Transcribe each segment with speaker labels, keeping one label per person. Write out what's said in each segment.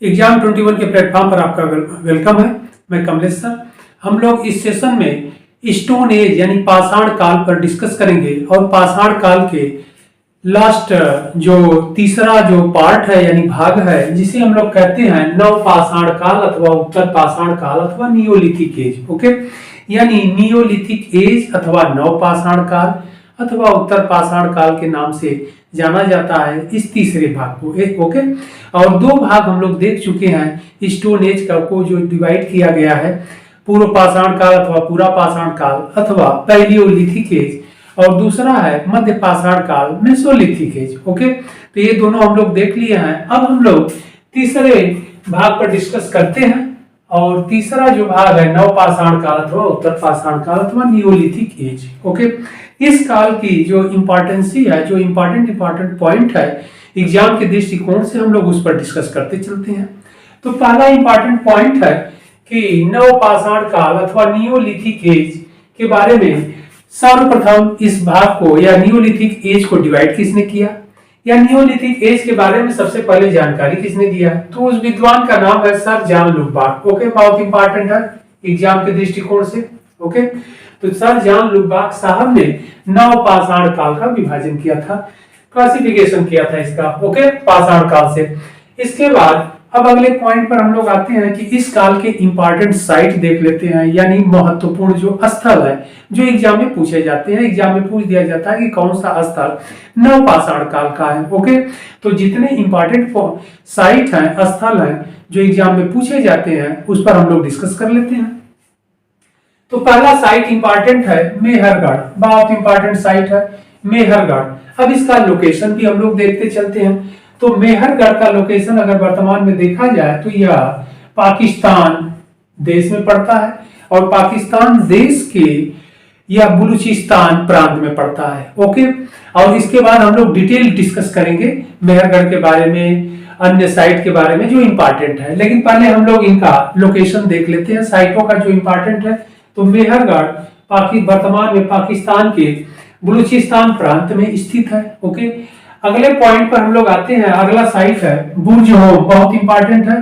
Speaker 1: Exam 21 के platform पर आपका वेलकम है। मैं कमलेश सर। हम लोग इस सेशन में स्टोन एज यानी पाषाण काल पर डिस्कस करेंगे और पाषाण काल के लास्ट जो तीसरा जो पार्ट है यानी भाग है जिसे हम लोग कहते हैं नव पाषाण काल अथवा उत्तर पाषाण काल अथवा नियोलिथिक एज। ओके, यानी नियोलिथिक एज अथवा नव पाषाण काल अथवा उत्तर पाषाण काल के नाम से जाना जाता है इस तीसरे भाग को। ओके, और दो भाग हम लोग देख चुके हैं स्टोन एज का को जो डिवाइड किया गया है पूर्व पाषाण काल अथवा पूरा पाषाण काल अथवा पैलियोलिथिक एज, और दूसरा है मध्य पाषाण काल मेसोलिथिक एज। ओके, तो ये दोनों हम लोग देख लिए हैं। अब हम लोग तीसरे भाग पर डिस्कस करते हैं और तीसरा जो भाग है नव पाषाण काल अथवा उत्तर पाषाण काल अथवा नियोलिथिक एज। ओके, इस काल की जो इंपॉर्टेंसी है, जो इंपॉर्टेंट पॉइंट है एग्जाम के दृष्टिकोण से हम लोग उस पर डिस्कस करते चलते हैं। तो पहला इंपॉर्टेंट पॉइंट है कि नव पाषाण काल अथवा नियोलिथिक एज के बारे में सर्वप्रथम इस भाग को या नियोलिथिक एज को डिवाइड किसने किया या नियोलिथिक एज के बारे में सबसे पहले जानकारी किसने दिया, तो उस विद्वान का नाम है सर जॉन लुबाक। ओके, बहुत इंपॉर्टेंट है एग्जाम के दृष्टिकोण से। ओके, तो सर जॉन लुबाक साहब ने नव पाषाण काल का विभाजन किया था, क्लासिफिकेशन किया था इसका। ओके, पाषाण काल से। इसके बाद अब अगले पॉइंट पर हम लोग आते हैं कि इस काल के इंपॉर्टेंट साइट देख लेते हैं, यानी महत्वपूर्ण जो स्थल है जो एग्जाम में पूछे जाते हैं। एग्जाम में पूछ दिया जाता है कि कौन सा स्थल नव पाषाण काल का है। ओके, तो जितने इंपॉर्टेंट साइट हैं, स्थल हैं जो एग्जाम में पूछे जाते हैं उस पर हम लोग डिस्कस कर लेते हैं। तो पहला साइट इंपॉर्टेंट है मेहरगढ़, बहुत इंपॉर्टेंट साइट है मेहरगढ़। अब इसका लोकेशन भी हम लोग देखते चलते हैं। तो मेहरगढ़ का लोकेशन अगर वर्तमान में देखा जाए तो यह पाकिस्तान देश में पड़ता है और पाकिस्तान देश के यह बलूचिस्तान प्रांत में पड़ता है। ओके, और इसके बाद हम लोग डिटेल डिस्कस करेंगे मेहरगढ़ के बारे में, अन्य साइट के बारे में जो इंपॉर्टेंट है। लेकिन पहले हम लोग इनका लोकेशन देख लेते हैं, साइटों का जो इंपॉर्टेंट है। तो मेहरगढ़ वर्तमान में पाकिस्तान के बलूचिस्तान प्रांत में स्थित है। ओके, अगले पॉइंट पर हम लोग आते हैं। अगला साइट है बुर्ज होम, बहुत इंपॉर्टेंट है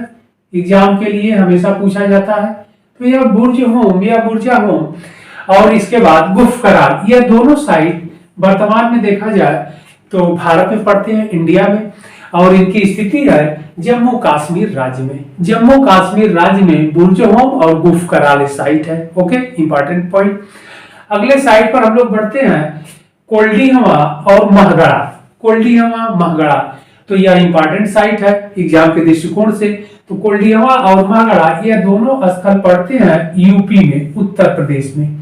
Speaker 1: एग्जाम के लिए, हमेशा पूछा जाता है। तो यह बुर्ज होम या बुर्जा होम और इसके बाद गुफ करार, यह दोनों साइट वर्तमान में देखा जाए तो भारत में पड़ते हैं, इंडिया में, और इनकी स्थिति है जम्मू कश्मीर राज्य में। जम्मू कश्मीर राज्य में बुर्ज होम और गुफ करार साइट है। Okay, important point. अगले साइट पर हम लोग बढ़ते हैं कोल्डीहवा और महगड़ा, कोल्डीहवा महगड़ा। तो यह इंपॉर्टेंट साइट है एग्जाम के दृष्टिकोण से। तो कोल्डीहवा और महगड़ा यह दोनों स्थल पड़ते हैं यूपी में, उत्तर प्रदेश में।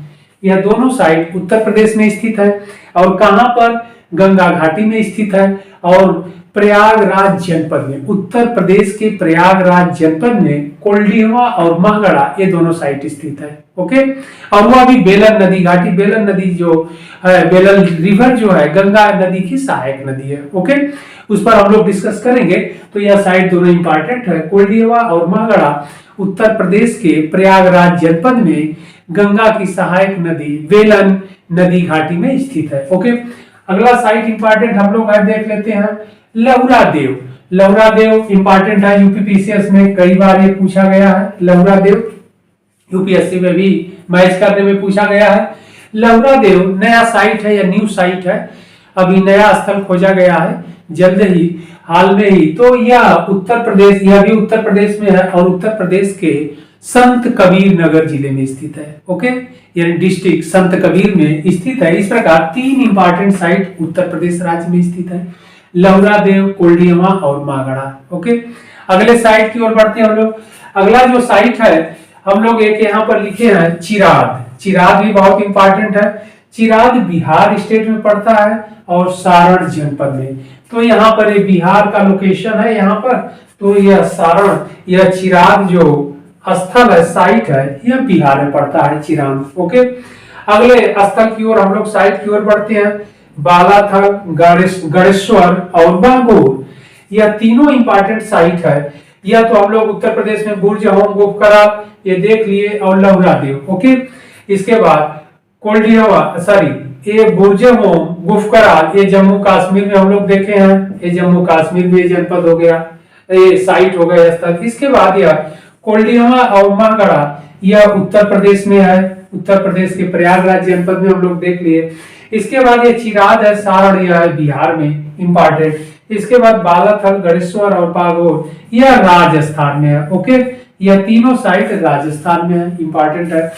Speaker 1: यह दोनों साइट उत्तर प्रदेश में स्थित है और कहां पर, गंगा घाटी में स्थित है और प्रयागराज जनपद में, उत्तर प्रदेश के प्रयागराज जनपद में कोल्डीहवा और महगड़ा ये दोनों साइट स्थित है। ओके, और वह भी बेलन नदी घाटी, बेलन नदी जो है, बेलन रिवर जो है गंगा नदी की सहायक नदी है। ओके, उस पर हम लोग डिस्कस करेंगे। तो यह साइट दोनों इंपॉर्टेंट है। कोल्डीहवा और महगड़ा उत्तर प्रदेश के प्रयागराज जनपद में गंगा की सहायक नदी बेलन नदी घाटी में स्थित है। ओके, अगला साइट इंपॉर्टेंट हम लोग देख लेते हैं लहुरा देव। लहुरा देव इंपॉर्टेंट है, यूपीपीसीएस में कई बार ये पूछा गया है। लहुरा देव यूपीएससी में भी मैच करने में पूछा गया है। लहुरा देव नया साइट है या न्यू साइट है, अभी नया स्थल खोजा गया है जल्द ही, हाल में ही। तो यह उत्तर प्रदेश, यह भी उत्तर प्रदेश में है और उत्तर प्रदेश के संत कबीर नगर जिले में स्थित है। ओके, यानी डिस्ट्रिक्ट संत कबीर में स्थित है। इस प्रकार तीन इंपॉर्टेंट साइट उत्तर प्रदेश राज्य में स्थित है, लहुरा देव, कोल्डीहवा और महगड़ा। ओके, अगले साइट की ओर बढ़ते हैं हम लोग। अगला जो साइट है हम लोग एक यहाँ पर लिखे हैं चिराद। चिराद भी बहुत इंपॉर्टेंट है। चिराद बिहार स्टेट में पड़ता है और सारण जनपद में। तो यहाँ पर ये बिहार का लोकेशन है यहाँ पर। तो यह सारण, यह चिराद जो स्थल है, साइट है, यह बिहार में पड़ता है, चिराद। ओके, अगले स्थल की ओर हम लोग साइट की ओर बढ़ते हैं। बालाथल, गणेश्वर और बागोर, यह तीनों इंपॉर्टेंट साइट है। यह तो हम लोग उत्तर प्रदेश में बुर्ज होम, गुफ करार ये देख लिए और लहुरा देव। ओके, इसके बाद कोल्डीहवा, ये बुर्ज होम, गुफ करार ये जम्मू कश्मीर में हम लोग देखे हैं। ये जम्मू कश्मीर में जनपद हो गया। ये साइट हो गए स्थल। इसके बाद यह कोल्डियामा और महागढ़ा, यह उत्तर प्रदेश में है, उत्तर प्रदेश के प्रयागराज जनपद में हम लोग देख लिए। इसके बाद ये चिराद है, सारण, यह है बिहार में, इंपॉर्टेंट। इसके बाद बालाथल, गणेश्वर और पागोर, यह राजस्थान में है। ओके, यह तीनों साइट राजस्थान में है, इंपॉर्टेंट है।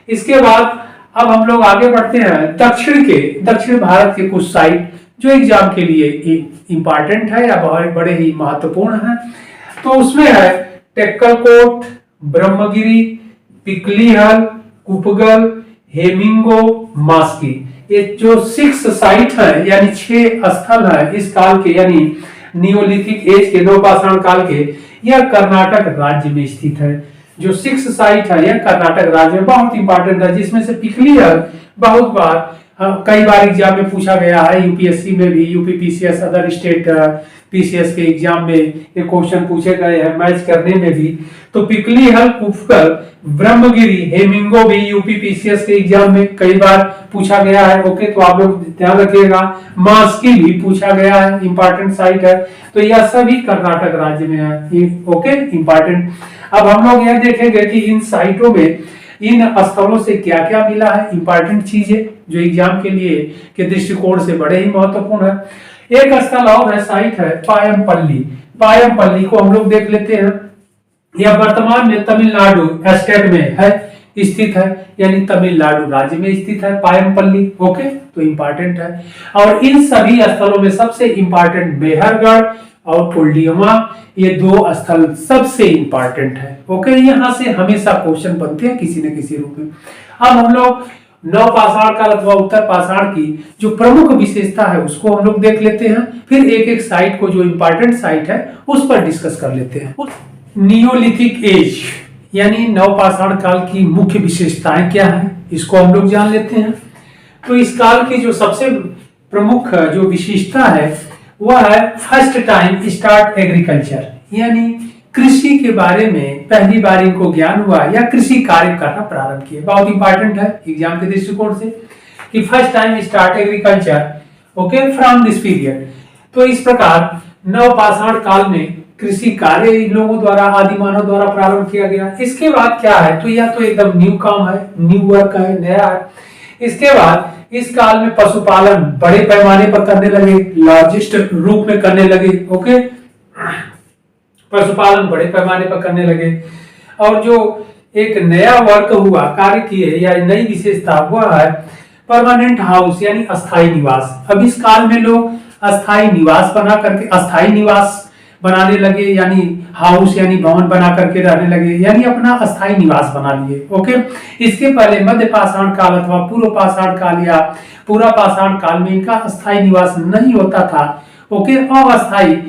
Speaker 1: इसके बाद अब हम लोग आगे बढ़ते हैं दक्षिण भारत के कुछ साइट जो एग्जाम के लिए इंपॉर्टेंट है या बहुत बड़े ही महत्वपूर्ण है। तो उसमें है टेक्कलकोट, ब्रह्मगिरी, पिकलीहल, कुपगल, हेमिंगो, मास्की। ये जो 6 साइट है यानी 6 स्थल है इस काल के यानी नियोलिथिक एज के, नवपाषाण काल के, यह कर्नाटक राज्य में स्थित है। जो 6 साइट है यह कर्नाटक राज्य में बहुत इंपॉर्टेंट है, जिसमें से पिकलीहल बहुत बार कई बार एग्जाम में पूछा गया है, यूपीएससी में भी, UP PCS, other state PCS के एग्जाम में ये क्वेश्चन पूछे गए हैं मैच करने में भी। तो पिकलीहल, कुपगल, ब्रह्मगिरी, हेमिंगो भी यूपी पीसीएस के एग्जाम में कई बार पूछा गया है। ओके, तो आप लोग ध्यान रखिएगा। मास्की भी पूछा गया है, इंपॉर्टेंट साइट है। तो यह सभी कर्नाटक राज्य में है। Okay, important. अब हम लोग यह देखेंगे कि इन साइटों में, इन स्थलों से क्या क्या मिला है, इंपॉर्टेंट चीजें जो एग्जाम के लिए के दृष्टिकोण से बड़े ही महत्वपूर्ण है। एक स्थल और है, साइट है पायमपल्ली। पायमपल्ली को हम लोग देख लेते हैं। यह वर्तमान में तमिलनाडु स्टेट में है, स्थित है, यानी तमिलनाडु राज्य में स्थित है पायमपल्ली। ओके, तो इंपॉर्टेंट है। और इन सभी स्थलों में सबसे इंपॉर्टेंट मेहरगढ़ और कोल्डियामा, ये 2 स्थल सबसे इंपॉर्टेंट है। ओके, यहां से हमेशा क्वेश्चन बनते हैं किसी न किसी रूप में। अब हम लोग नवपाषाण काल अथवा उत्तर पाषाण की जो प्रमुख विशेषता है उसको हम लोग देख लेते हैं, फिर एक एक साइट को जो इंपॉर्टेंट साइट है उस पर डिस्कस कर लेते हैं। नियोलिथिक एज यानी नवपाषाण काल की मुख्य विशेषताएं क्या है, इसको हम लोग जान लेते हैं। तो इस काल की जो सबसे प्रमुख जो विशेषता है वह है फर्स्ट टाइम स्टार्ट एग्रीकल्चर, यानी कृषि के बारे में पहली बार इनको ज्ञान हुआ या कृषि कार्य करना प्रारंभ किए। बहुत इंपॉर्टेंट है एग्जाम के दृष्टिकोण से कि first time start agriculture, okay, from this period. तो इस प्रकार नवपाषाण काल में कृषि कार्य इन लोगों द्वारा, आदि मानव द्वारा प्रारंभ किया गया। इसके बाद क्या है, तो यह तो एकदम न्यू काम है, न्यू वर्क है, नया है। इसके बाद इस काल में पशुपालन बड़े पैमाने पर करने लगे, लार्जेस्ट रूप में करने लगे। ओके, पशुपालन बड़े पैमाने पर करने लगे। और जो एक नया वर्क हुआ, कार्य किए या नई विशेषता हुआ है परमानेंट हाउस यानी अस्थाई निवास। अब इस काल में लोग अस्थाई निवास बना करके, अस्थाई निवास बनाने लगे, यानी हाउस यानी भवन बना करके रहने लगे, यानी अपना अस्थाई निवास बना लिए। ओके, इसके पहले मध्य पाषाण काल अथवा पूर्व पाषाण काल या पूरा पाषाण काल में इनका अस्थाई निवास नहीं होता था। ओके, अस्थाई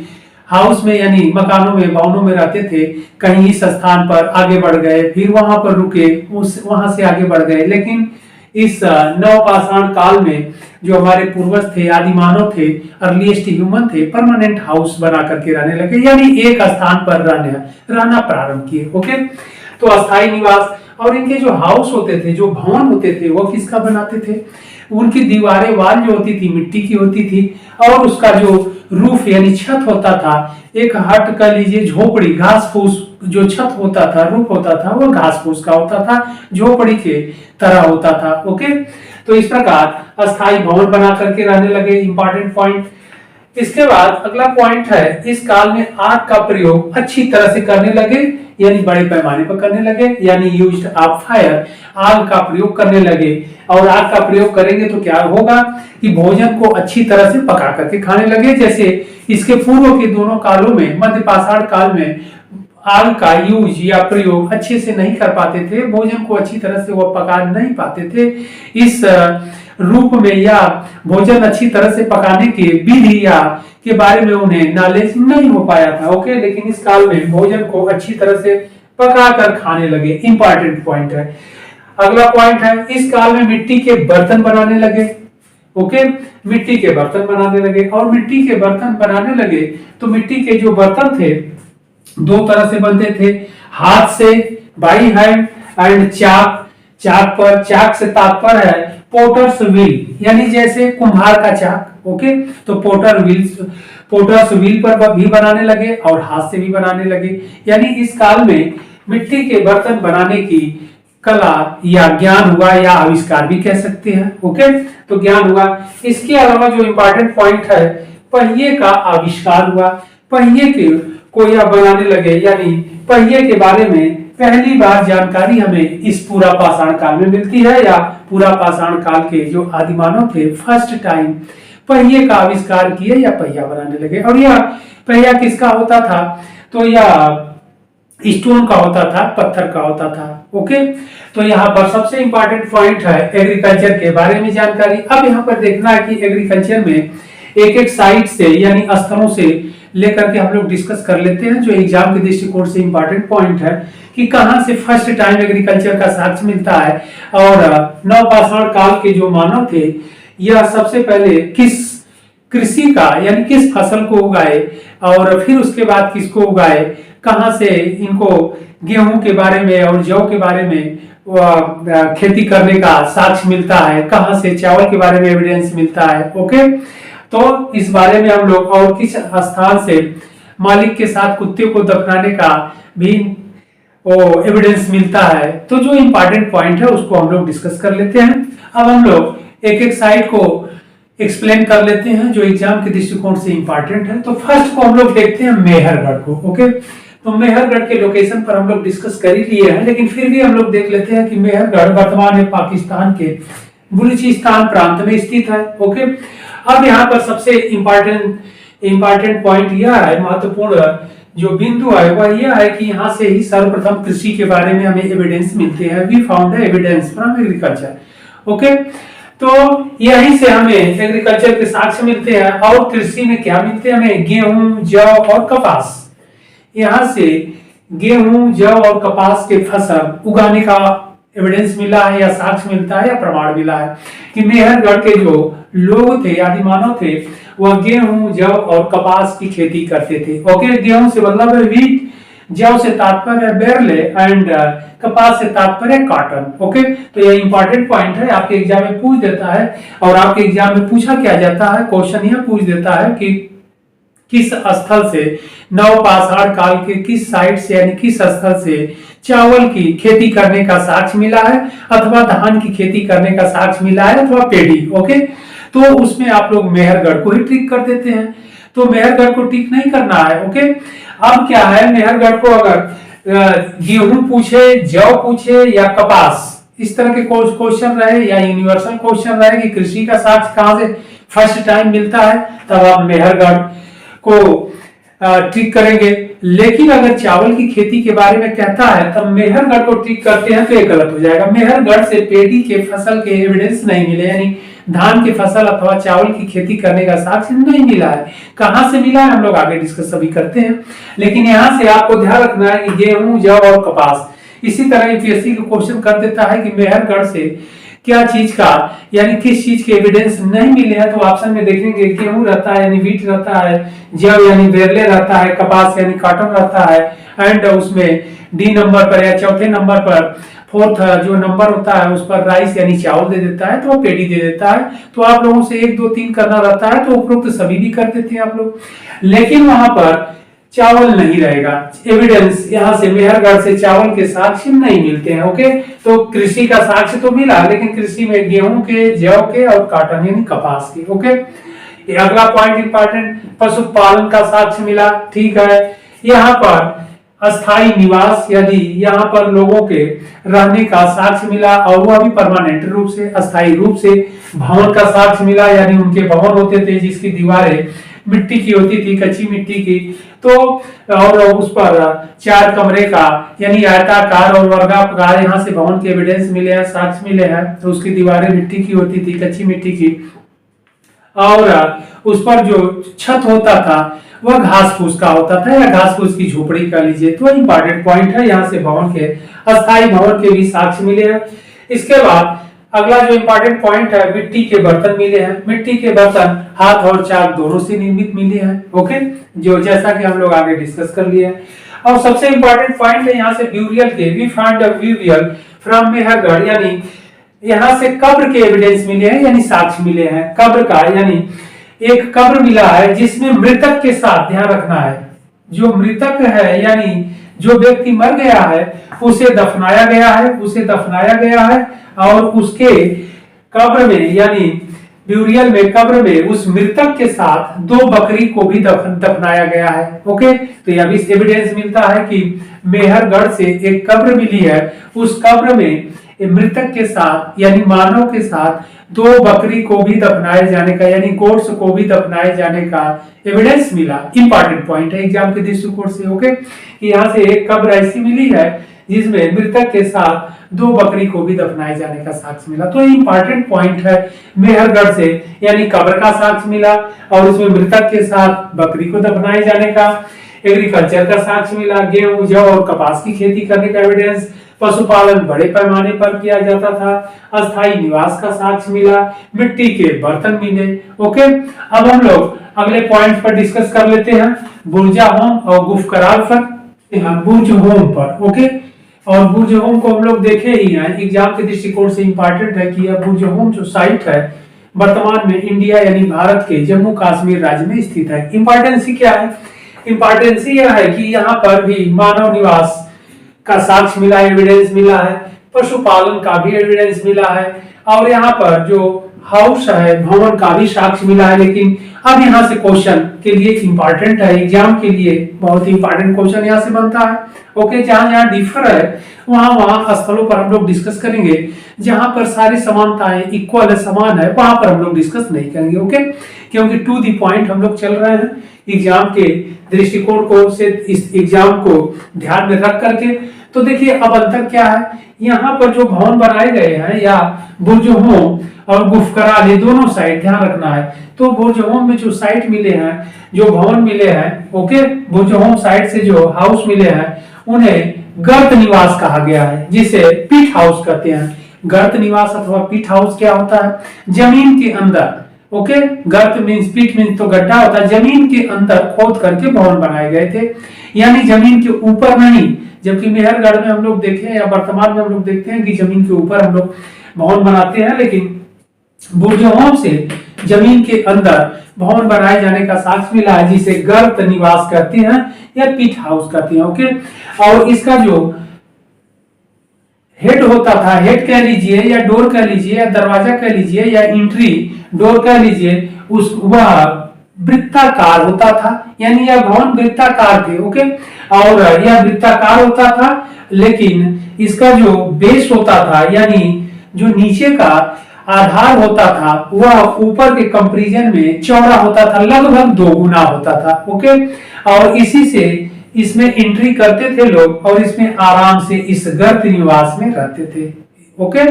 Speaker 1: हाउस में यानी मकानों में, भवनों में रहते थे। कहीं इस स्थान पर आगे बढ़ गए, फिर वहां पर रुके, वहां से आगे बढ़ गए। लेकिन इस नवपाषाण काल में जो हमारे पूर्वज थे, आदि मानव थे, अर्लीस्ट ह्यूमन थे, परमानेंट हाउस बना करके रहने लगे, यानी एक स्थान पर रहना प्रारंभ किए। ओके, तो अस्थाई निवास। और इनके जो हाउस होते थे, जो भवन होते थे, वो किसका बनाते थे, उनकी दीवारें, वाल जो होती थी मिट्टी की होती थी, और उसका जो रूफ यानी छत होता था, एक हट कह लीजिए झोपड़ी, घास फूस जो छत होता था, रूफ होता था, वो घास फूस का होता था, झोपड़ी के तरह होता था। ओके, तो इस प्रकार अस्थाई भवन बना करके रहने लगे, इंपॉर्टेंट पॉइंट। इसके बाद अगला पॉइंट है, इस काल में आग का प्रयोग अच्छी तरह से करने लगे, यानी बड़े पैमाने पर करने लगे, यानी यूज्ड ऑफ फायर, आग का प्रयोग करने लगे। और आग का प्रयोग करेंगे तो क्या होगा कि भोजन को अच्छी तरह से पका करके खाने लगे। जैसे इसके पूर्व के दोनों कालों में, मध्य पाषाण काल में आग का यूज या प्रयोग अच्छे से नहीं कर पाते थे, भोजन को अच्छी तरह से वो पका नहीं पाते थे, इस रूप में या भोजन अच्छी तरह से पकाने के विधि या के बारे में उन्हें नॉलेज नहीं हो पाया था। ओके, लेकिन इस काल में भोजन को अच्छी तरह से पका कर खाने लगे, इंपॉर्टेंट पॉइंट है। अगला पॉइंट है, इस काल में मिट्टी के बर्तन बनाने लगे। ओके, मिट्टी के बर्तन बनाने लगे, और मिट्टी के बर्तन बनाने लगे तो मिट्टी के जो बर्तन थे 2 तरह से बनते थे, हाथ से, बाई हैंड, एंड चाक। चाक से तात्पर्य है पोटर्स व्हील, यानी जैसे कुम्हार का चाक। ओके, तो पोटर्स व्हील पर भी बनाने लगे और हाथ से भी बनाने लगे। यानी इस काल में मिट्टी के बर्तन बनाने की कला या ज्ञान हुआ या आविष्कार भी कह सकते हैं। ओके, तो ज्ञान हुआ। इसके अलावा जो इंपॉर्टेंट पॉइंट है, पहिए का आविष्कार हुआ। पहिए के को या बनाने लगे, यानी पहिए के बारे में पहली बार जानकारी हमें इस पूरा पाषाण काल में मिलती है, या पूरा पाषाण काल के जो आदिमानव थे फर्स्ट टाइम पहिए का आविष्कार किए या पहिया बनाने लगे। और यह पहिया किसका होता था? तो यह स्टोन का होता था, पत्थर का होता था। ओके, तो यहाँ पर सबसे इंपॉर्टेंट पॉइंट है एग्रीकल्चर के बारे में जानकारी। अब यहाँ पर देखना है कि एग्रीकल्चर में एक एक साइट से यानी स्थलों से लेकर के हम लोग डिस्कस कर लेते हैं, जो एग्जाम के दृष्टिकोण से इंपॉर्टेंट पॉइंट है कि कहां से फर्स्ट टाइम एग्रीकल्चर का साक्ष्य मिलता है, और नवपाषाण काल के जो मानव थे यह सबसे पहले किस कृषि का यानी किस फसल को उगाए, और फिर उसके बाद किसको उगाए, कहां से इनको गेहूं के बारे में और जौ के बारे में खेती करने का साक्ष्य मिलता है, कहां से चावल के बारे में एविडेंस मिलता है। ओके, तो इस बारे में हम लोग और किस स्थान से मालिक के साथ कुत्ते को दफनाने का भी एविडेंस मिलता है। तो जो इंपॉर्टेंट पॉइंट है उसको हम लोग डिस्कस कर लेते हैं। अब हम लोग एक एक साइट को एक्सप्लेन कर लेते हैं जो एग्जाम के दृष्टिकोण से इंपॉर्टेंट है। तो फर्स्ट को हम लोग देखते हैं मेहरगढ़ को। ओके, तो मेहरगढ़ के लोकेशन पर हम लोग डिस्कस कर ही लिए हैं, लेकिन फिर भी हम लोग देख लेते हैं कि मेहरगढ़ वर्तमान में पाकिस्तान के बलूचिस्तान प्रांत में स्थित है। ओके, अब यहाँ पर सबसे इंपॉर्टेंट पॉइंट यह है, महत्वपूर्ण जो बिंदु है वह यह है कि यहाँ से ही सर्वप्रथम कृषि के बारे में हमें एविडेंस मिलते हैं। We found evidence from agriculture. Okay, तो यहीं से हमें एग्रीकल्चर के साक्ष्य मिलते हैं। और कृषि में क्या मिलते हैं हमें? गेहूं, जौ और कपास। यहाँ से गेहूं, जौ और कपास के फसल उगाने का एविडेंस मिला है, या साक्ष्य मिलता है, या प्रमाण मिला है कि मेहरगढ़ के जो लोग थे, आदिमानव थे, वह गेहूं, जौ और कपास की खेती करते थे। ओके, गेहूं से मतलब है व्हीट, जौ से तात्पर्य है बेरले, एंड कपास से तात्पर्य है कॉटन। ओके, तो यह इंपॉर्टेंट पॉइंट है, आपके एग्जाम में पूछ देता है। और आपके एग्जाम में पूछा क्या जाता है, क्वेश्चन यह पूछ देता है कि किस स्थल से नवपाषाण काल के किस साइट से यानी किस स्थल से चावल की खेती करने का साक्ष्य मिला है, अथवा धान की खेती करने का साक्ष्य मिला है, अथवा पेड़ी। ओके, तो उसमें आप लोग मेहरगढ़ को ही टिक कर देते हैं। तो मेहरगढ़ को टिक नहीं करना है। ओके, अब क्या है, मेहरगढ़ को अगर गेहूं पूछे, जौ पूछे या कपास, इस तरह के क्वेश्चन रहे, या यूनिवर्सल क्वेश्चन रहे कि कृषि का साक्ष्य कहां से फर्स्ट टाइम मिलता है, तब आप मेहरगढ़ को ट्रिक करेंगे। लेकिन अगर चावल की खेती के बारे में कहता है तब मेहरगढ़ को ट्रिक करते हैं तो ये गलत हो जाएगा। मेहरगढ़ से पेड़ी के फसल के एविडेंस नहीं मिले, यानी धान की फसल अथवा चावल की खेती करने का साक्ष्य नहीं मिला है। कहां से मिला है हम लोग आगे डिस्कस अभी करते हैं, लेकिन यहां से आपको ध्यान रखना है कि गेहूं, जौ और कपास। इसी तरह यूपीएससी का क्वेश्चन कर देता है कि मेहरगढ़ से क्या चीज का यानी किस चीज के एविडेंस नहीं मिले हैं, तो ऑप्शन में देखेंगे गेहूं रहता है यानी व्हीट रहता है, जौ यानी बेरले रहता है, कपास यानी कॉटन रहता है, एंड उसमें डी नंबर पर या चौथे नंबर पर फोर्थ जो नंबर होता है उस पर राइस यानी चावल दे देता है, तो वो पेड़ी दे देता है। तो आप लोगों से 1 2 3 करना रहता है, तो उपरोक्त सभी भी कर देते हैं आप लोग, लेकिन वहां पर चावल नहीं रहेगा। एविडेंस यहाँ से मेहरगढ़ से चावल के साक्ष्य नहीं मिलते हैं। ओके, तो कृषि का साक्ष्य तो मिला, लेकिन कृषि में गेहूं के, जौ के और कॉटन यानी कपास के। ओके, अगला पॉइंट इंपॉर्टेंट, पशुपालन का साक्ष्य मिला। ठीक है, यहाँ पर अस्थायी निवास यदि यहाँ पर लोगों के रहने का साक्ष्य मिला, और वह भी परमानेंट रूप से, अस्थायी रूप से। भवन का साक्ष्य मिला, यानी उनके भवन होते थे जिसकी दीवारें मिट्टी की होती थी, कच्ची मिट्टी की, तो और उस पर 4 कमरे का यानी आयताकार और वर्गाकार यहाँ से भवन के एविडेंस मिले हैं, साक्ष्य मिले हैं। तो उसकी दीवारें मिट्टी की होती थी, कच्ची मिट्टी की, और उस पर जो छत होता था वह घास फूस का होता था, या घास फूस की झोपड़ी का लीजिए। तो इंपॉर्टेंट पॉइंट है, यहाँ से भवन के, अस्थायी भवन के भी साक्ष्य मिले हैं। इसके बाद अगला जो इंपॉर्टेंट पॉइंट है, मिट्टी के बर्तन मिले हैं। मिट्टी के बर्तन हाथ और चाक दोनों से निर्मित मिले हैं। ओके, जो जैसा कि हम लोग आगे डिस्कस कर लिए हैं। और सबसे इंपॉर्टेंट पॉइंट है यहाँ से ब्यूरियल के, we find a burial from Mehrgarh, यानी यहाँ से कब्र के एविडेंस मिले हैं, यानी साक्ष्य मिले हैं कब्र का, यानी एक कब्र मिला है जिसमें मृतक के साथ, ध्यान रखना है, जो मृतक है यानी जो व्यक्ति मर गया है उसे दफनाया गया है और उसके कब्र में यानी ब्यूरियल में, कब्र में उस मृतक के साथ 2 बकरी को भी दफनाया गया है। ओके, तो यह भी एविडेंस मिलता है कि मेहरगढ़ से एक कब्र मिली है, उस कब्र में मृतक के साथ यानी मानव के साथ 2 बकरी को भी दफनाए जाने का यानी गोट्स को भी दफनाए जाने का एविडेंस मिला। इंपॉर्टेंट पॉइंट है एग्जाम के दृष्टिकोण से। ओके, यहाँ से एक कब्र ऐसी मिली है जिसमें मृतक के साथ 2 बकरी को भी दफनाए जाने का साक्ष्य मिला। तो इंपॉर्टेंट पॉइंट है, मेहरगढ़ से यानी कब्र का साक्ष्य मिला और उसमें मृतक के साथ बकरी को दफनाए जाने का, एग्रीकल्चर का साक्ष्य मिला, गेहूं जौ और कपास की खेती करने का एविडेंस, पशुपालन बड़े पैमाने पर किया जाता था, अस्थायी निवास का साक्ष्य मिला, मिट्टी के बर्तन मिले। ओके, अब हम लोग अगले पॉइंट पर डिस्कस कर लेते हैं, बुर्जा होम और गुफकराल पर, बुर्ज होम पर। ओके, और बुर्ज होम को हम लोग देखे ही हैं, एग्जाम के दृष्टिकोण से इंपॉर्टेंट है कि यह बुर्ज होम जो साइट है वर्तमान में इंडिया यानी भारत के जम्मू कश्मीर राज्य में स्थित है। इंपॉर्टेंसी क्या है? इंपॉर्टेंसी यह है कि यहाँ पर भी मानव निवास का साक्ष्य मिला, एविडेंस मिला है, पशुपालन का भी एविडेंस मिला है और यहाँ पर जो हाउस है भवन का भी साक्ष्य मिला है। लेकिन अब यहाँ से क्वेश्चन के लिए इंपॉर्टेंट है, एग्जाम के लिए बहुत इंपॉर्टेंट क्वेश्चन यहाँ से बनता है। ओके, जहाँ जहाँ डिफर है वहां स्थलों पर हम लोग डिस्कस करेंगे, जहां पर सारी समानताएं इक्वल है, समान है, वहां पर हम लोग डिस्कस नहीं करेंगे। ओके, क्योंकि टू दी पॉइंट हम लोग चल रहे हैं एग्जाम के दृष्टिकोण को से इस एग्जाम को ध्यान में रख करके। तो देखिए अब अंतर क्या है, यहाँ पर जो भवन बनाए गए हैं या बुर्ज होम और गुफकराल ये दोनों साइट ध्यान रखना है। तो बुर्ज होम में जो साइट मिले हैं, जो भवन मिले हैं, ओके, बुर्ज होम साइट से जो हाउस मिले हैं उन्हें गर्त निवास कहा गया है, जिसे पीट हाउस कहते हैं। गर्त निवास अथवा पीट हाउस क्या होता है? जमीन के अंदर, ओके, गर्त मींस, पीट मींस तो गड्ढा होता है, जमीन के अंदर खोद करके भवन बनाए गए थे, यानी जमीन के ऊपर नहीं। जबकि मेहरगढ़ में हम लोग देखें या वर्तमान में हम लोग देखते हैं कि जमीन के ऊपर हम लोग भवन बनाते हैं, लेकिन बुर्ज होम से जमीन के अंदर भवन बनाए जाने का साक्ष्य मिला है, जिसे गर्त निवास कहते हैं या पीट हाउस कहते हैं। ओके, और इसका जो हेड होता था, हेड कह लीजिए या डोर कह लीजिए या दरवाजा कह लीजिए या एंट्री डोर कह लीजिए, उस वह वृत्ताकार होता था, यानी यह भवन वृत्ताकार थे। ओके, और यह वृत्ताकार होता था, लेकिन इसका जो बेस होता था यानी जो नीचे का आधार होता था वह ऊपर के कंपैरिजन में चौड़ा होता था, लगभग 2 गुना होता था। ओके, और इसी से इसमें एंट्री करते थे लोग और इसमें आराम से इस गर्त निवास में रहते थे। ओके,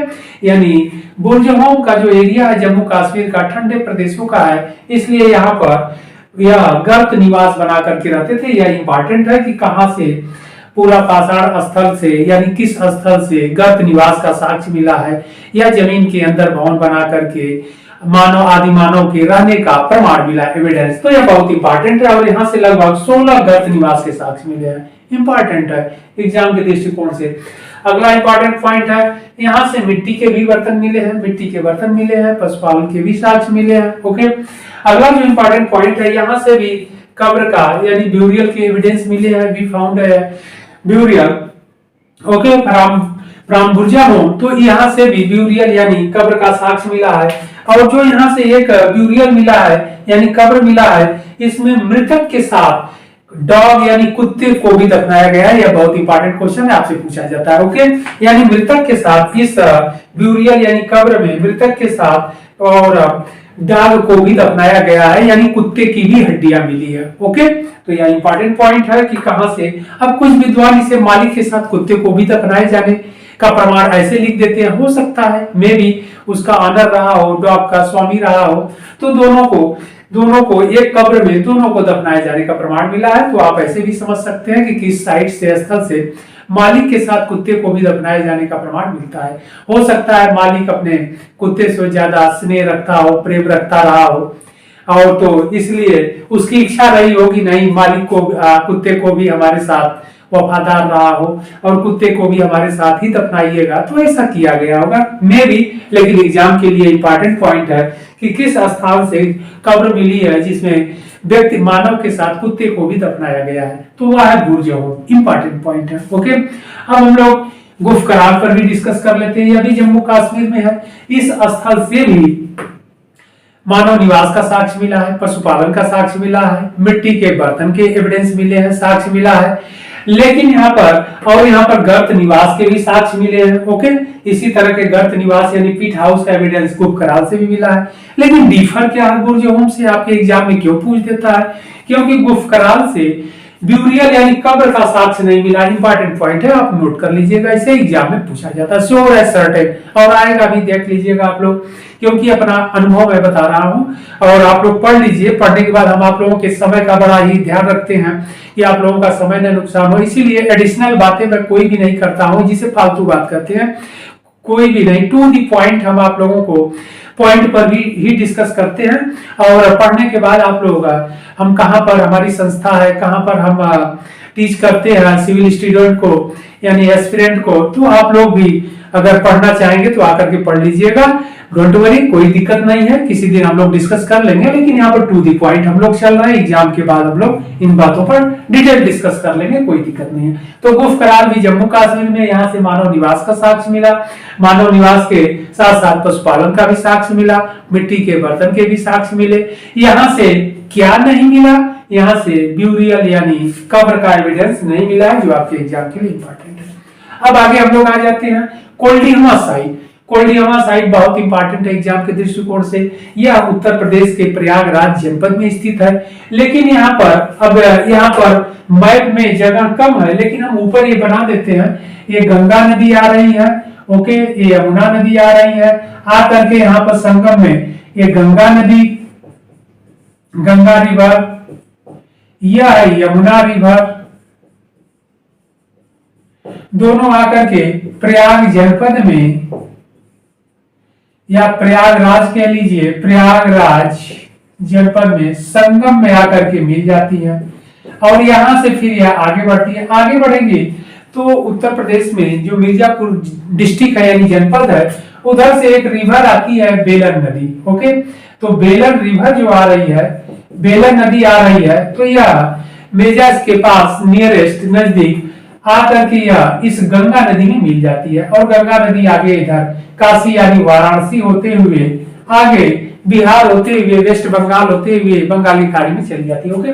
Speaker 1: यानी बुर्ज होम का जो एरिया है जम्मू कश्मीर का ठंडे प्रदेशों का है, इसलिए यहाँ पर यह गर्त निवास बना करके रहते थे। यह इंपॉर्टेंट है कि कहां से पूरा पाषाण स्थल से यानी किस स्थल से गर्त निवास का साक्ष्य मिला है या जमीन के अंदर भवन बना करके मानव, आदि मानव के रहने का प्रमाण मिला, एविडेंस। तो यह बहुत इंपॉर्टेंट है और यहाँ से लगभग 16 गर्त निवास के साक्ष्य मिले हैं। इंपॉर्टेंट है एग्जाम के दृष्टिकोण से। अगला इंपॉर्टेंट पॉइंट है, यहाँ से मिट्टी के भी बर्तन मिले हैं, मिट्टी के बर्तन मिले हैं, पशुपालन के भी साक्ष्य मिले हैं। ओके, अगला जो इंपॉर्टेंट पॉइंट है, यहाँ से भी कब्र का यानी ब्यूरियल के एविडेंस मिले हैं, वी फाउंड है ब्यूरियल। ओके, फ्रॉम बुर्जा होम, तो यहाँ से भी ब्यूरियल यानी कब्र का साक्ष्य मिला है। और जो यहाँ से एक ब्यूरियल मिला है यानी कब्र मिला है, इसमें मृतक के साथ डॉग यानी कुत्ते को भी दफनाया गया है। यह बहुत इंपॉर्टेंट क्वेश्चन है, आपसे पूछा जाता है। ओके, यानी मृतक के साथ इस ब्यूरियल यानी कब्र में मृतक के साथ और डॉग को भी दफनाया गया है, यानी कुत्ते की भी हड्डियां मिली है। ओके, तो यह इंपॉर्टेंट पॉइंट है कि कहां से। अब कुछ विद्वान इसे मालिक के साथ कुत्ते को भी दफनाए जाने का प्रमाण ऐसे लिख देते हैं, हो सकता है मे भी उसका ऑनर रहा हो, डॉग का स्वामी रहा हो, तो दोनों को एक कब्र में दोनों को दफनाए जाने का प्रमाण मिला है। तो आप ऐसे भी समझ सकते हैं कि किस साइट से, स्थल से मालिक के साथ कुत्ते को भी दफनाए जाने का प्रमाण मिलता है। हो सकता है मालिक अपने कुत्ते से ज्यादा स्नेह रखता हो, प्रेम रखता रहा हो, और तो इसलिए उसकी इच्छा रही होगी नहीं मालिक को, कुत्ते को भी हमारे साथ वफादार रहा हो और कुत्ते को भी हमारे साथ ही दफनाइएगा, तो ऐसा किया गया होगा मे भी। लेकिन एग्जाम के लिए इंपॉर्टेंट पॉइंट है कि किस स्थान से कब्र मिली है जिसमें व्यक्ति मानव के साथ कुत्ते को भी दफनाया गया है, तो वह है बुर्ज अहूम। इंपॉर्टेंट पॉइंट है। ओके, अब हम लोग गुफ करार पर भी डिस्कस कर लेते हैं। यह भी जम्मू कश्मीर में है। इस स्थल से भी मानव निवास का साक्ष्य मिला है, पशुपालन का साक्ष्य मिला है, मिट्टी के बर्तन के एविडेंस मिले हैं, साक्ष्य मिला है, लेकिन यहाँ पर गर्त निवास के भी साक्ष्य मिले हैं। ओके, इसी तरह के गर्त निवास यानी पीट हाउस का एविडेंस गुफ करार से भी मिला है। लेकिन डिफर क्या है बुर्ज अहूम से, आपके एग्जाम में क्यों पूछ देता है? क्योंकि गुफ करार से ब्यूरियल यानी कब्र का साक्ष्य नहीं मिला। इंपॉर्टेंट पॉइंट है, आप नोट कर लीजिएगा, इसे एग्जाम में पूछा जाता है, श्योर है, सर्टेन, और आएगा भी, देख लीजिएगा आप लोग, क्योंकि अपना अनुभव मैं बता रहा हूं और आप लोग पढ़ लीजिए। पढ़ने के बाद हम आप लोगों के समय का बड़ा ही ध्यान रखते हैं कि आप लोगों का समय न नुकसान हो, इसीलिए एडिशनल बातें मैं कोई भी नहीं करता हूं जिसे फालतू बात करते हैं, कोई भी नहीं, टू दी पॉइंट हम आप लोगों को पॉइंट पर भी ही डिस्कस करते हैं। और पढ़ने के बाद आप लोग हम कहां पर हमारी संस्था है, कहां पर हम टीच करते हैं सिविल स्टूडेंट को यानी एस्पिरेंट को, तो आप लोग भी अगर पढ़ना चाहेंगे तो आकर के पढ़ लीजिएगा, डोंट वरी, कोई दिक्कत नहीं है, किसी दिन हम लोग डिस्कस कर लेंगे, लेकिन यहाँ पर टू दी पॉइंट हम लोग चल रहे हैं। एग्जाम के बाद हम लोग इन बातों पर डिटेल डिस्कस कर लेंगे, कोई दिक्कत नहीं है। तो गुफ करार भी जम्मू कश्मीर में, यहाँ से मानव निवास का साक्ष्य मिला, मानव निवास के साथ साथ पशुपालन का भी साक्ष्य मिला, मिट्टी के बर्तन के भी साक्ष्य मिले। यहाँ से क्या नहीं मिला? यहाँ से ब्यूरियल यानी कब्र का एविडेंस नहीं मिला है, जो आपके एग्जाम के लिए इंपॉर्टेंट है। अब आगे हम लोग आ जाते हैं कोल्डिहमा साइट। कोल्डिहमा साइट बहुत इंपॉर्टेंट है एग्जाम के दृष्टिकोण से। यह उत्तर प्रदेश के प्रयागराज जनपद में स्थित है, लेकिन यहाँ पर मैप में जगह कम है, लेकिन हम ऊपर ये बना देते हैं। ये गंगा नदी आ रही है, ओके, ये यमुना नदी आ रही है, आ करके यहाँ पर संगम में ये गंगा नदी, गंगा रिवर, यह है यमुना रिवर, दोनों आकर के प्रयाग जनपद में या प्रयागराज कह लीजिए, प्रयागराज जनपद में संगम में आकर के मिल जाती है। और यहां से फिर यह आगे बढ़ती है। आगे बढ़ेंगे तो उत्तर प्रदेश में जो मिर्जापुर डिस्ट्रिक्ट है यानी जनपद है, उधर से एक रिवर आती है बेलन नदी। ओके, तो बेलन रिवर जो आ रही है, बेलन नदी आ रही है, तो यह मेजाज के पास नियरेस्ट नजदीक आकर के यह इस गंगा नदी में मिल जाती है। और गंगा नदी आगे इधर काशी यानी वाराणसी होते हुए आगे बिहार होते हुए वेस्ट बंगाल होते हुए बंगाली खाड़ी में चली जाती है। ओके,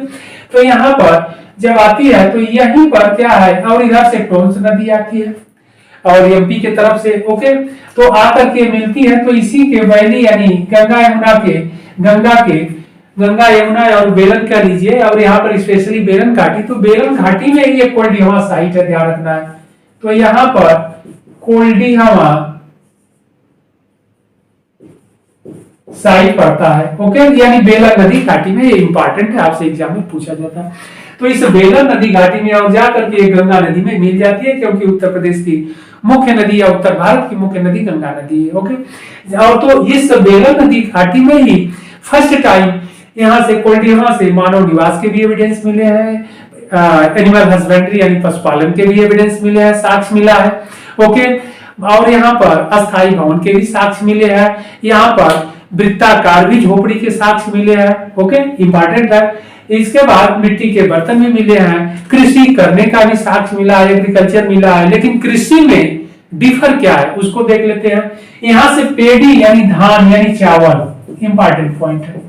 Speaker 1: तो यहाँ पर जब आती है तो यहीं पर क्या है, और इधर से टोंस नदी आती है और एमपी के तरफ से। ओके, तो आकर के मिलती है, तो इसी के वैली यानी गंगा यमुना और बेलन कह लीजिए, और यहाँ पर स्पेशली बेलन घाटी, तो बेलन घाटी में ही एक कोल्डिहमा साइट है, ध्यान रखना है। तो यहाँ पर कोल्डिहमा साइट पड़ता है। ओके, यानी बेलन नदी घाटी में, ये इंपॉर्टेंट है, आपसे एग्जाम में पूछा जाता है। तो इस बेलन नदी घाटी में और जाकर के गंगा नदी में मिल जाती है, क्योंकि उत्तर प्रदेश की मुख्य नदी या उत्तर भारत की मुख्य नदी गंगा नदी है। ओके, और तो इस बेलन नदी घाटी में ही फर्स्ट टाइम यहाँ से कोल्डिहमा से मानव निवास के भी एविडेंस मिले हैं, एनिमल हस्बेंड्री यानी पशुपालन के भी एविडेंस मिले हैं, साक्ष्य मिला है। ओके, और यहाँ पर अस्थायी भवन के भी साक्ष्य मिले हैं, यहाँ पर वृत्ताकार भी झोपड़ी के साक्ष्य मिले हैं। ओके, इंपॉर्टेंट है। इसके बाद मिट्टी के बर्तन भी मिले हैं, कृषि करने का भी साक्ष्य मिला है, एग्रीकल्चर मिला है। लेकिन कृषि में डिफर क्या है उसको देख लेते हैं। यहाँ से पेडी यानी धान यानी चावल, इंपॉर्टेंट पॉइंट है,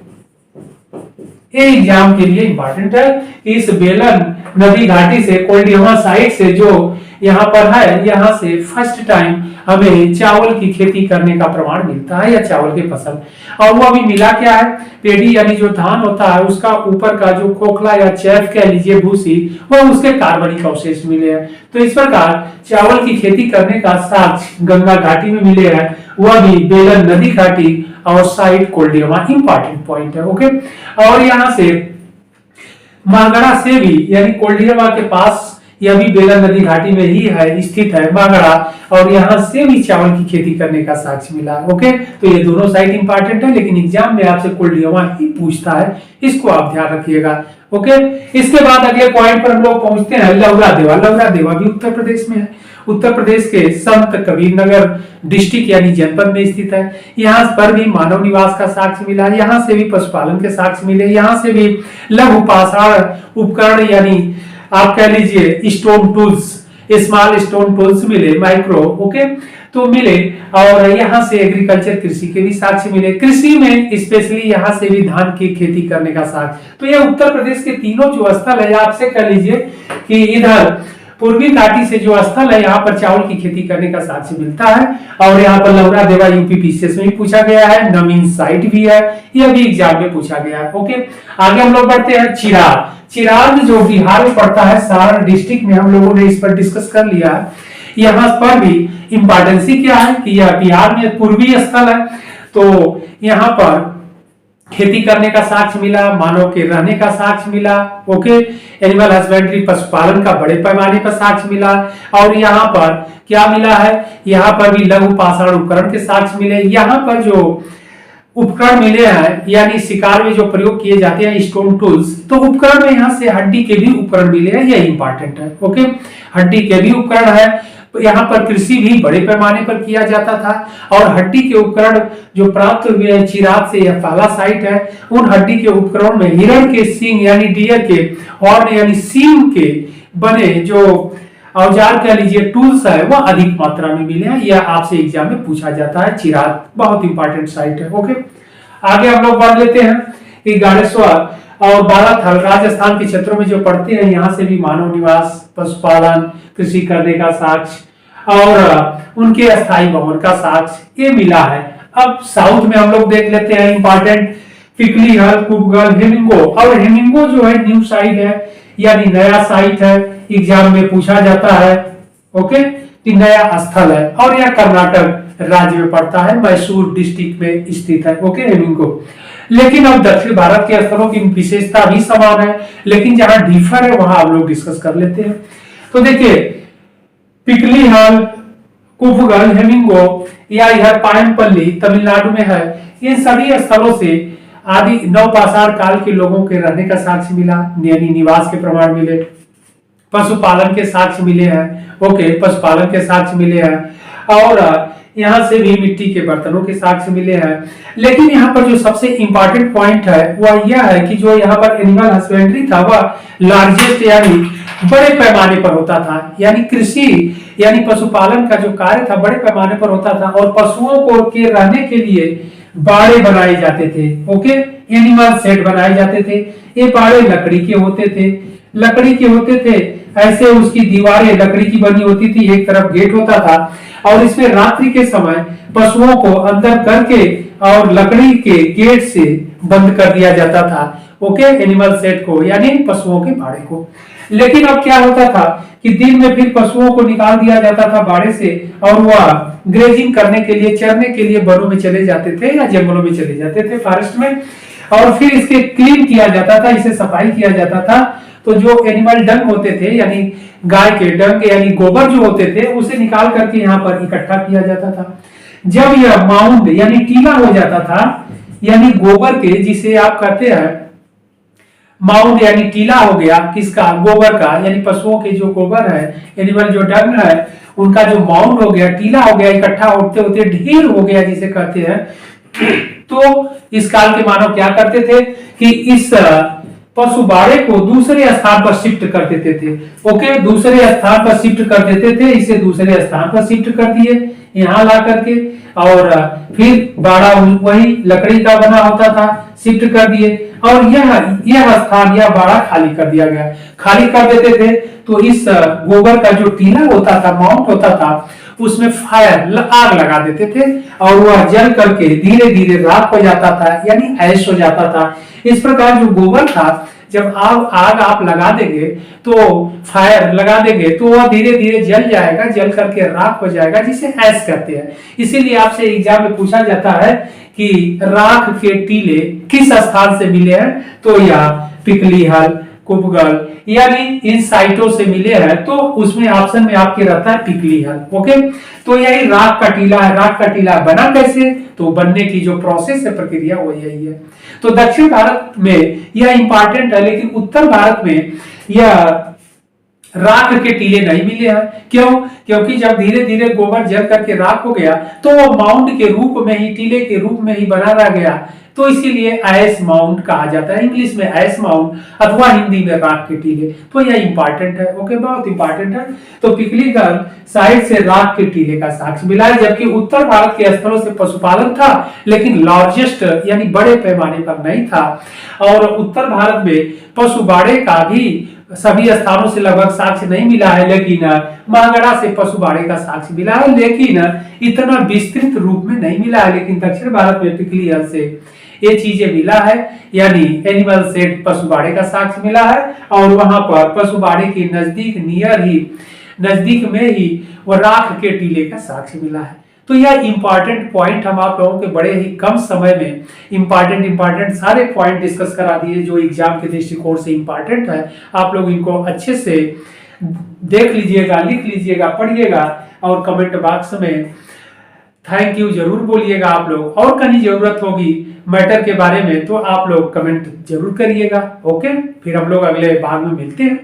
Speaker 1: ये एग्जाम के लिए इंपॉर्टेंट है कि इस बेलन नदी घाटी से कोल्डिहमा साइट से जो यहाँ पर है, यहाँ से फर्स्ट टाइम हमें चावल की खेती करने का प्रमाण मिलता है या चावल के फसल। और वो अभी मिला क्या है, पेडी यानी जो धान होता है उसका ऊपर का जो खोखला या चैफ कह लीजिए भूसी, वो उसके कार्बनिक अवशेष मिले हैं। तो इस प्रकार चावल की खेती करने का साक्ष्य गंगा घाटी में मिले हैं, वह भी बेलन नदी घाटी और साइट कोल्डिहमा, इंपॉर्टेंट पॉइंट है। ओके, और यहाँ से मागड़ा से भी यानी कोल्डिहमा के पास, यह भी बेलन नदी घाटी में ही है, स्थित है मागड़ा, और यहाँ से भी चावल की खेती करने का साक्ष्य मिला। ओके, तो ये दोनों साइट इंपॉर्टेंट है, लेकिन एग्जाम में आपसे कोल्डिहमा ही पूछता है, इसको आप ध्यान रखिएगा। ओके, इसके बाद अगले पॉइंट पर हम लोग पहुंचते हैं लौरा देवा। लौरा देवा भी उत्तर प्रदेश में है। उत्तर प्रदेश के संत कबीर नगर डिस्ट्रिक्ट यानी जनपद में स्थित है। यहाँ पर भी मानव निवास का साक्ष्य मिला, यहाँ से भी पशुपालन के साक्ष्य मिले, यहाँ से भी लघु पाषाण उपकरण यानी आप कह लीजिए stone tools, small stone tools मिले, माइक्रो ओके तो मिले। और यहाँ से एग्रीकल्चर कृषि के भी साक्ष्य मिले, कृषि में स्पेशली यहाँ से भी धान की खेती करने का साक्ष्य। तो ये उत्तर प्रदेश के तीनों जो स्थल है, आपसे कह लीजिए कि इधर पूर्वी घाटी से जो स्थल है यहाँ पर चावल की खेती करने का साक्ष्य मिलता है। और यहाँ पर लौरा देवा यूपी पीसीएस में भी पूछा गया है, नवीन साइट भी है, यह भी एग्जाम में पूछा गया है। ओके, आगे हम लोग बढ़ते हैं चिराग। चिराग जो बिहार में पड़ता है, सारण डिस्ट्रिक्ट में, हम लोगों ने इस पर डिस्कस कर लिया है। यहाँ पर भी इंपॉर्टेंसी क्या है कि यह बिहार में पूर्वी स्थल है, तो यहाँ पर खेती करने का साक्ष्य मिला, मानव के रहने का साक्ष्य मिला। ओके, एनिमल हस्बेंड्री पशुपालन का बड़े पैमाने पर साक्ष्य मिला। और यहाँ पर क्या मिला है, यहाँ पर भी लघु पाषाण उपकरण के साक्ष्य मिले। यहाँ पर जो उपकरण मिले हैं यानी शिकार में जो प्रयोग किए जाते हैं स्टोन टूल्स, तो उपकरण में यहाँ से हड्डी के भी उपकरण मिले हैं, यह इंपॉर्टेंट है। ओके, हड्डी के भी उपकरण है। यहाँ पर कृषि भी बड़े पैमाने पर किया जाता था। और हड्डी के उपकरण जो प्राप्त हुए हैं चिराग से, यह पहला साइट है। उन हड्डी के उपकरण में हिरण के सींग यानी डियर के हॉर्न यानी सींग के बने जो औजार कह लीजिए टूल्स है, वह अधिक मात्रा में मिले हैं। यह आपसे एग्जाम में पूछा जाता है। चिराग बहुत इंपॉर्टेंट साइट है। ओके, आगे हम लोग बढ़ लेते हैं कि गाड़ेश्वर और बालाथल राजस्थान के क्षेत्रों में जो पड़ते हैं, यहाँ से भी मानव निवास, पशुपालन, कृषि करने का साक्ष्य और उनके अस्थायी भवन का साक्ष्य ये मिला है। अब साउथ में हम लोग देख लेते हैं इंपॉर्टेंट पिकली हल, कुपगल, हेमिंगो। और हेमिंगो जो है न्यू साइट है यानी नया साइट है, एग्जाम में पूछा जाता है। ओके, कि नया स्थल है और यह कर्नाटक राज्य में पड़ता है, मैसूर डिस्ट्रिक्ट में स्थित है। ओके, हेमिंगो। लेकिन अब दक्षिण भारत के स्थलों की विशेषता भी समान है, लेकिन जहां डिफर है वहां हम लोग डिस्कस कर लेते हैं। तो देखिए पिकली हल, कुफगल, हेमिंगो या यह पायमपल्ली तमिलनाडु में है। इन सभी स्थलों से आदि नवपाषाण काल के लोगों के रहने का साक्ष्य मिला, यानी निवास के प्रमाण मिले, पशुपालन के साक्ष्य मिले हैं। ओके, पशुपालन के साक्ष्य मिले हैं और यहाँ से भी मिट्टी के बर्तनों के साक्ष्य मिले हैं। लेकिन यहाँ पर जो सबसे इंपॉर्टेंट पॉइंट है वह यह है कि जो यहाँ पर एनिमल हस्बेंड्री था वह लार्जेस्ट यानी बड़े पैमाने पर होता था, यानी कृषि यानी पशुपालन का जो कार्य था बड़े पैमाने पर होता था। और पशुओं को के रहने के लिए बाड़े बनाए जाते थे। ओके, एनिमल शेड बनाए जाते थे। ये बाड़े लकड़ी के होते थे, लकड़ी के होते थे। ऐसे उसकी दीवारें लकड़ी की बनी होती थी, एक तरफ गेट होता था और इसमें रात्रि के समय पशुओं को अंदर करके और लकड़ी के गेट से बंद कर दिया जाता था। ओके, एनिमल शेड को यानी पशुओं के बाड़े को। लेकिन अब क्या होता था कि दिन में फिर पशुओं को निकाल दिया जाता था बाड़े से और वह ग्रेजिंग करने के लिए, चरने के लिए वनों में चले जाते थे या जंगलों में चले जाते थे, फॉरेस्ट में। और फिर इसके क्लीन किया जाता था, इसे सफाई किया जाता था। तो जो एनिमल डंग होते थे यानी गाय के डंग यानी गोबर जो होते थे उसे निकाल करके यहाँ पर इकट्ठा किया जाता था। जब यह माउंड यानी टीला हो जाता था, यानी गोबर के, जिसे आप कहते हैं माउंड यानी टीला हो गया किसका, गोबर का, यानी पशुओं के जो गोबर है, एनिमल जो डंग है उनका जो माउंड हो गया, टीला हो गया, इकट्ठा होते होते ढेर हो गया जिसे कहते हैं। तो इस काल के मानव क्या करते थे कि इस पशु बाड़े को दूसरे स्थान पर शिफ्ट कर देते थे। ओके, दूसरे स्थान पर शिफ्ट कर देते थे, इसे दूसरे स्थान पर शिफ्ट कर दिए यहाँ ला करके। और फिर बाड़ा वही लकड़ी का बना होता था, शिफ्ट कर दिए और यह स्थान यह बाड़ा खाली कर दिया गया। खाली कर देते थे तो इस गोबर का जो टीला होता था, माउंट होता था, उसमें फायर आग लगा देते थे और वह जल करके धीरे धीरे राख हो जाता था यानी ऐश हो जाता था। इस प्रकार जो गोबर था जब आग आप लगा देंगे तो फायर लगा देंगे तो वह धीरे धीरे जल जाएगा, जल करके राख हो जाएगा, जिसे ऐश कहते हैं। इसीलिए आपसे एग्जाम में पूछा जाता है कि राख के टीले किस स्थान से मिले हैं, तो यह पिकली हल, कुपगल, यानी इन साइटों से मिले हैं, तो उसमें ऑप्शन में आपके रहता है पिकली हल। ओके, तो यही राख का टीला है। राख का टीला बना कैसे, तो बनने की जो प्रोसेस है, प्रक्रिया वो यही है। तो दक्षिण भारत में यह इंपॉर्टेंट है, लेकिन उत्तर भारत में यह राख के टीले नहीं मिले हैं। क्यों? क्योंकि जब धीरे धीरे गोबर जल करके राख हो गया तो वो माउंट के रूप में ही, टीले के रूप में ही बना रह गया, तो इसीलिए ऐश माउंट कहा जाता है। इंग्लिश में ऐश माउंट अथवा हिंदी में राख के टीले। तो यह इंपॉर्टेंट है। ओके, बहुत इंपॉर्टेंट है। तो पिकली गर्ल साइड से राख के टीले का साक्ष्य मिला है, जबकि उत्तर भारत के स्थलों से पशुपालन था, लेकिन लार्जेस्ट यानी बड़े पैमाने पर नहीं था। और उत्तर भारत में पशुबाड़े का भी सभी स्थानों से लगभग साक्ष्य नहीं मिला है, लेकिन महागढ़ा से पशुबाड़े का साक्ष्य मिला है, लेकिन इतना विस्तृत रूप में नहीं मिला है। लेकिन दक्षिण भारत में पिकली हल से ये चीजें मिला है, यानी एनिमल सेट पशुबाड़े का साक्ष्य मिला है, और वहां पर पशुबाड़े के नजदीक में ही वो राख के टीले का साक्ष्य मिला है। तो यह इंपॉर्टेंट पॉइंट हम आप लोगों के बड़े ही कम समय में इंपॉर्टेंट सारे पॉइंट डिस्कस करा दिए, जो एग्जाम के दृष्टिकोण से इंपॉर्टेंट है। आप लोग इनको अच्छे से देख लीजिएगा, लिख लीजिएगा, पढ़िएगा, और कमेंट बॉक्स में थैंक यू जरूर बोलिएगा आप लोग। और कहीं जरूरत होगी मैटर के बारे में तो आप लोग कमेंट जरूर करिएगा। ओके, फिर हम लोग अगले भाग में मिलते हैं।